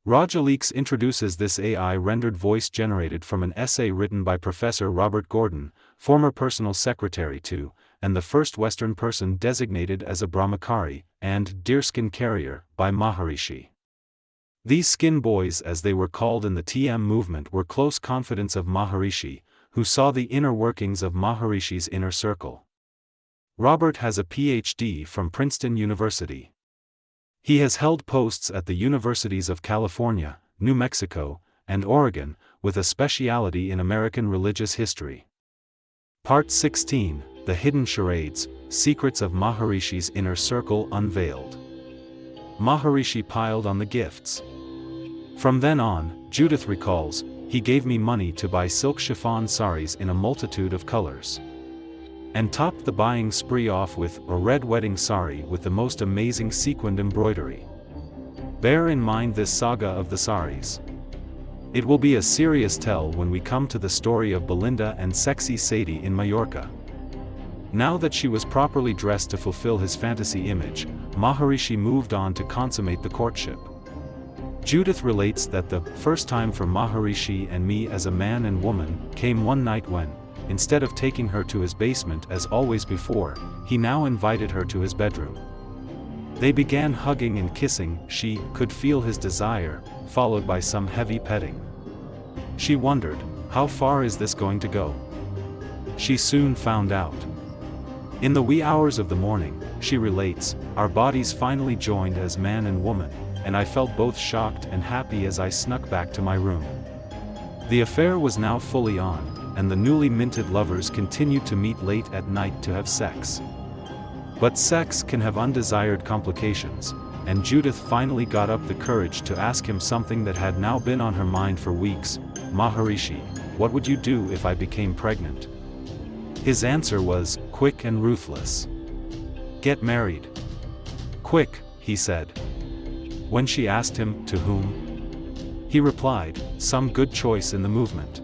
Rajaleaks introduces this AI-rendered voice generated from an essay written by Professor Robert Gordon, former personal secretary to, and the first Western person designated as a Brahmachari, and deerskin carrier, by Maharishi. These skin boys, as they were called in the TM movement, were close confidants of Maharishi, who saw the inner workings of Maharishi's inner circle. Robert has a PhD from Princeton University. He has held posts at the Universities of California, New Mexico, and Oregon, with a specialty in American religious history. Part 16, The Hidden Charades, Secrets of Maharishi's Inner Circle Unveiled. Maharishi piled on the gifts. From then on, Judith recalls, he gave me money to buy silk chiffon saris in a multitude of colors. And topped the buying spree off with a red wedding sari with the most amazing sequined embroidery. Bear in mind this saga of the saris. It will be a serious tell when we come to the story of Belinda and sexy Sadie in Mallorca. Now that she was properly dressed to fulfill his fantasy image, Maharishi moved on to consummate the courtship. Judith relates that the first time for Maharishi and me as a man and woman came one night when, instead of taking her to his basement as always before, he now invited her to his bedroom. They began hugging and kissing. She could feel his desire, followed by some heavy petting. She wondered, how far is this going to go? She soon found out. In the wee hours of the morning, she relates, our bodies finally joined as man and woman, and I felt both shocked and happy as I snuck back to my room. The affair was now fully on, and the newly minted lovers continued to meet late at night to have sex. But sex can have undesired complications, and Judith finally got up the courage to ask him something that had now been on her mind for weeks. Maharishi, what would you do if I became pregnant? His answer was, quick and ruthless. Get married. Quick, he said. When she asked him, to whom? He replied, some good choice in the movement.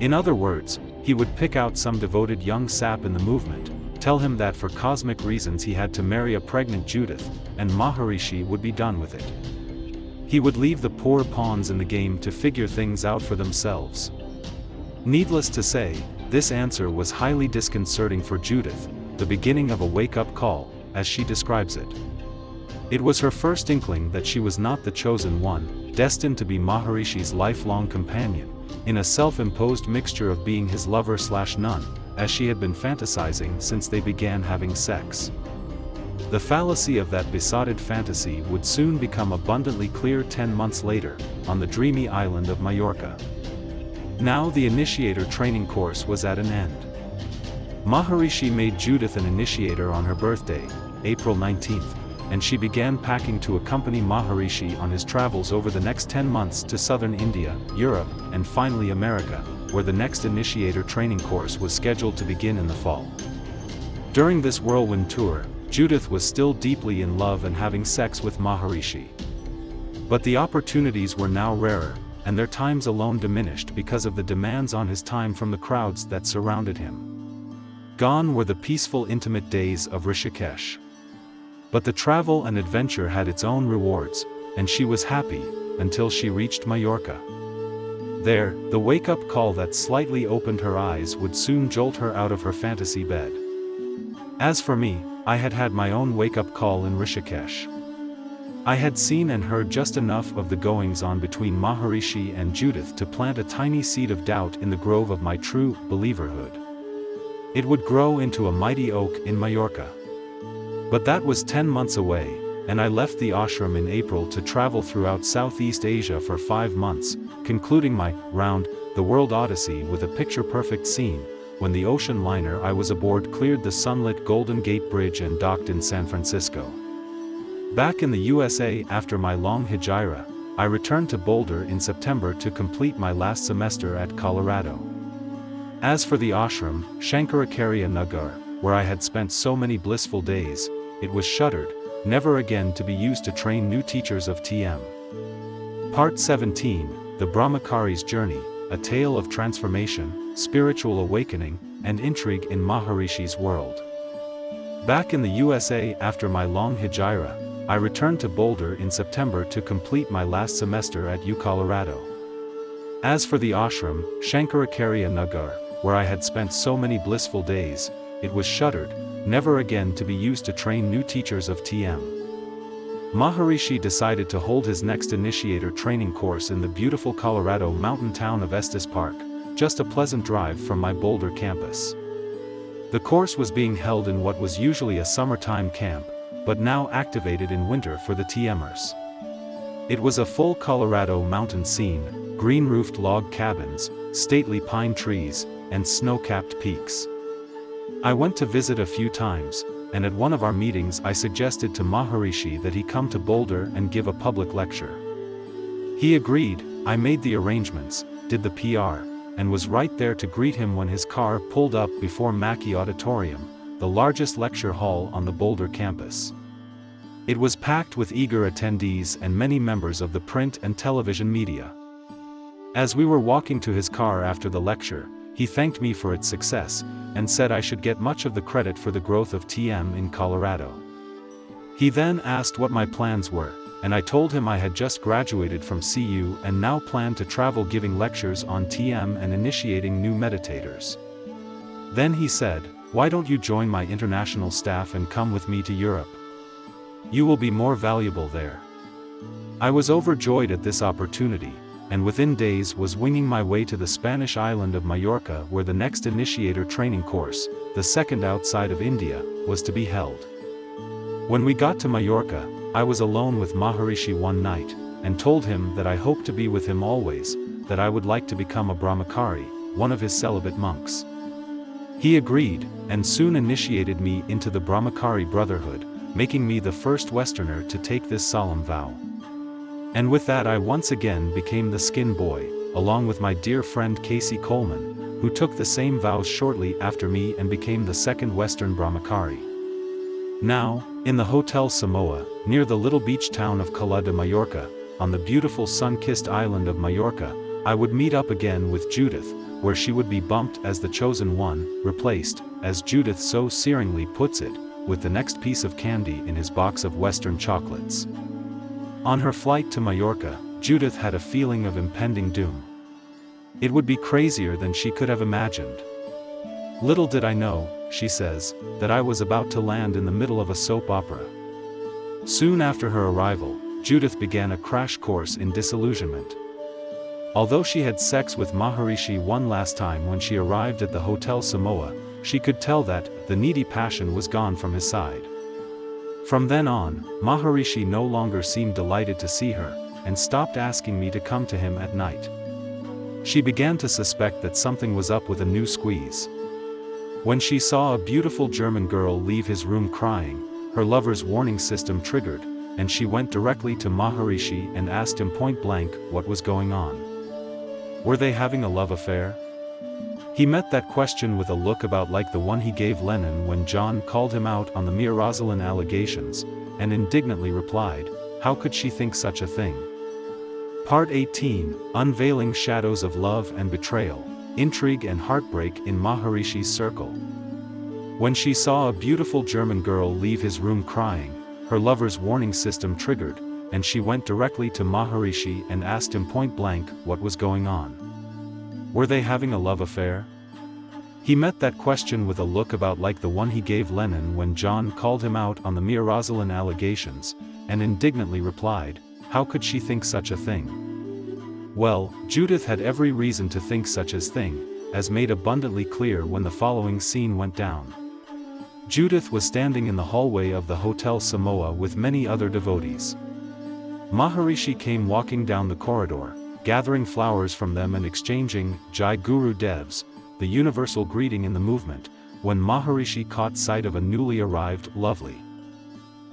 In other words, he would pick out some devoted young sap in the movement, tell him that for cosmic reasons he had to marry a pregnant Judith, and Maharishi would be done with it. He would leave the poor pawns in the game to figure things out for themselves. Needless to say, this answer was highly disconcerting for Judith, the beginning of a wake-up call, as she describes it. It was her first inkling that she was not the chosen one, destined to be Maharishi's lifelong companion, in a self-imposed mixture of being his lover/nun, as she had been fantasizing since they began having sex. The fallacy of that besotted fantasy would soon become abundantly clear 10 months later, on the dreamy island of Mallorca. Now the initiator training course was at an end. Maharishi made Judith an initiator on her birthday, April 19th, and she began packing to accompany Maharishi on his travels over the next 10 months to southern India, Europe, and finally America, where the next initiator training course was scheduled to begin in the fall. During this whirlwind tour, Judith was still deeply in love and having sex with Maharishi. But the opportunities were now rarer, and their times alone diminished because of the demands on his time from the crowds that surrounded him. Gone were the peaceful intimate days of Rishikesh. But the travel and adventure had its own rewards, and she was happy, until she reached Mallorca. There, the wake-up call that slightly opened her eyes would soon jolt her out of her fantasy bed. As for me, I had had my own wake-up call in Rishikesh. I had seen and heard just enough of the goings-on between Maharishi and Judith to plant a tiny seed of doubt in the grove of my true believerhood. It would grow into a mighty oak in Mallorca. But that was 10 months away, and I left the ashram in April to travel throughout Southeast Asia for 5 months, concluding my round-the-world odyssey with a picture-perfect scene, when the ocean liner I was aboard cleared the sunlit Golden Gate Bridge and docked in San Francisco. Back in the USA after my long hijira, I returned to Boulder in September to complete my last semester at Colorado. As for the ashram, Shankaracharya Nagar, where I had spent so many blissful days, it was shuttered, never again to be used to train new teachers of TM. Part 17, The Brahmachari's Journey, a tale of transformation, spiritual awakening, and intrigue in Maharishi's world. Back in the USA after my long hijira, I returned to Boulder in September to complete my last semester at U Colorado. As for the ashram, Shankaracharya Nagar, where I had spent so many blissful days, it was shuttered, never again to be used to train new teachers of TM. Maharishi decided to hold his next initiator training course in the beautiful Colorado mountain town of Estes Park, just a pleasant drive from my Boulder campus. The course was being held in what was usually a summertime camp, but now activated in winter for the TMers. It was a full Colorado mountain scene, green-roofed log cabins, stately pine trees, and snow-capped peaks. I went to visit a few times, and at one of our meetings I suggested to Maharishi that he come to Boulder and give a public lecture. He agreed. I made the arrangements, did the PR, and was right there to greet him when his car pulled up before Mackey Auditorium, the largest lecture hall on the Boulder campus. It was packed with eager attendees and many members of the print and television media. As we were walking to his car after the lecture, he thanked me for its success, and said I should get much of the credit for the growth of TM in Colorado. He then asked what my plans were, and I told him I had just graduated from CU and now planned to travel giving lectures on TM and initiating new meditators. Then he said, "Why don't you join my international staff and come with me to Europe? You will be more valuable there." I was overjoyed at this opportunity, and within days was winging my way to the Spanish island of Majorca, where the next initiator training course, the second outside of India, was to be held. When we got to Majorca, I was alone with Maharishi one night, and told him that I hoped to be with him always, that I would like to become a Brahmachari, one of his celibate monks. He agreed, and soon initiated me into the Brahmachari Brotherhood, making me the first Westerner to take this solemn vow. And with that I once again became the skin boy, along with my dear friend Casey Coleman, who took the same vows shortly after me and became the second Western Brahmachari. Now, in the Hotel Samoa, near the little beach town of Cala de Mallorca, on the beautiful sun-kissed island of Majorca, I would meet up again with Judith, where she would be bumped as the chosen one, replaced, as Judith so searingly puts it, with the next piece of candy in his box of Western chocolates. On her flight to Majorca, Judith had a feeling of impending doom. It would be crazier than she could have imagined. "Little did I know," she says, "that I was about to land in the middle of a soap opera." Soon after her arrival, Judith began a crash course in disillusionment. Although she had sex with Maharishi one last time when she arrived at the Hotel Samoa, she could tell that the needy passion was gone from his side. From then on, Maharishi no longer seemed delighted to see her, and stopped asking me to come to him at night. She began to suspect that something was up with a new squeeze. When she saw a beautiful German girl leave his room crying, her lover's warning system triggered, and she went directly to Maharishi and asked him point blank what was going on. Were they having a love affair? He met that question with a look about like the one he gave Lenin when John called him out on the Mir Rosalyn allegations, and indignantly replied, "How could she think such a thing?" Part 18, Unveiling Shadows of Love and Betrayal, Intrigue and Heartbreak in Maharishi's Circle. When she saw a beautiful German girl leave his room crying, her lover's warning system triggered, and she went directly to Maharishi and asked him point blank what was going on. Were they having a love affair? He met that question with a look about like the one he gave Lenin when John called him out on the Mir Rosalyn allegations, and indignantly replied, "How could she think such a thing?" Well, Judith had every reason to think such a thing, as made abundantly clear when the following scene went down. Judith was standing in the hallway of the Hotel Samoa with many other devotees. Maharishi came walking down the corridor, gathering flowers from them and exchanging Jai Guru Devs, the universal greeting in the movement, when Maharishi caught sight of a newly arrived lovely.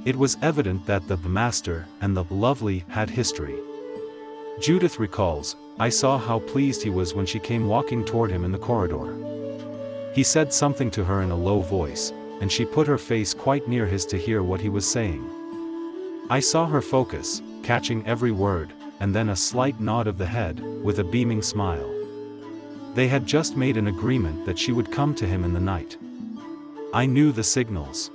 It was evident that the master and the lovely had history. Judith recalls, "I saw how pleased he was when she came walking toward him in the corridor. He said something to her in a low voice, and she put her face quite near his to hear what he was saying. I saw her focus, catching every word, and then a slight nod of the head, with a beaming smile. They had just made an agreement that she would come to him in the night. I knew the signals.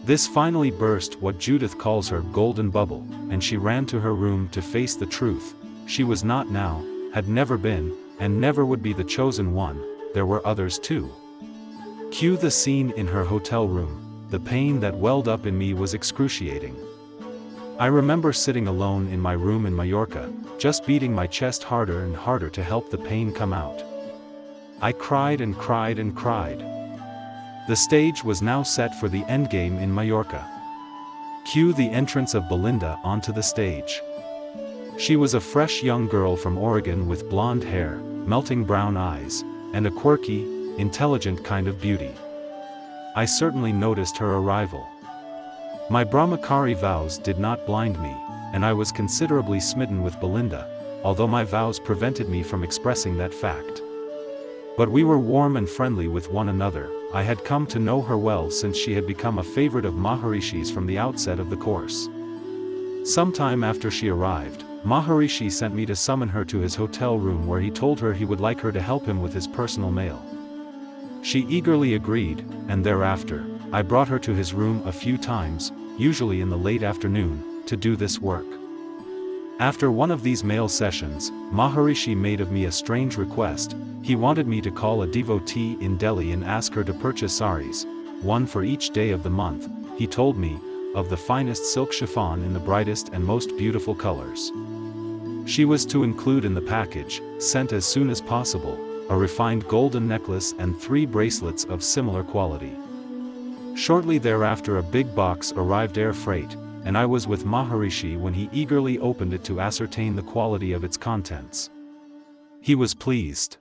This finally burst what Judith calls her golden bubble, and she ran to her room to face the truth. She was not now, had never been, and never would be the chosen one. There were others too. Cue the scene in her hotel room. The pain that welled up in me was excruciating. I remember sitting alone in my room in Mallorca, just beating my chest harder and harder to help the pain come out. I cried and cried and cried. The stage was now set for the endgame in Mallorca. Cue the entrance of Belinda onto the stage. She was a fresh young girl from Oregon with blonde hair, melting brown eyes, and a quirky, intelligent kind of beauty. I certainly noticed her arrival. My Brahmachari vows did not blind me, and I was considerably smitten with Belinda, although my vows prevented me from expressing that fact. But we were warm and friendly with one another. I had come to know her well since she had become a favorite of Maharishi's from the outset of the course. Sometime after she arrived, Maharishi sent me to summon her to his hotel room where he told her he would like her to help him with his personal mail. She eagerly agreed, and thereafter, I brought her to his room a few times, usually in the late afternoon, to do this work. After one of these mail sessions, Maharishi made of me a strange request. He wanted me to call a devotee in Delhi and ask her to purchase saris, one for each day of the month, he told me, of the finest silk chiffon in the brightest and most beautiful colors. She was to include in the package, sent as soon as possible, a refined golden necklace and 3 bracelets of similar quality. Shortly thereafter a big box arrived air freight, and I was with Maharishi when he eagerly opened it to ascertain the quality of its contents. He was pleased.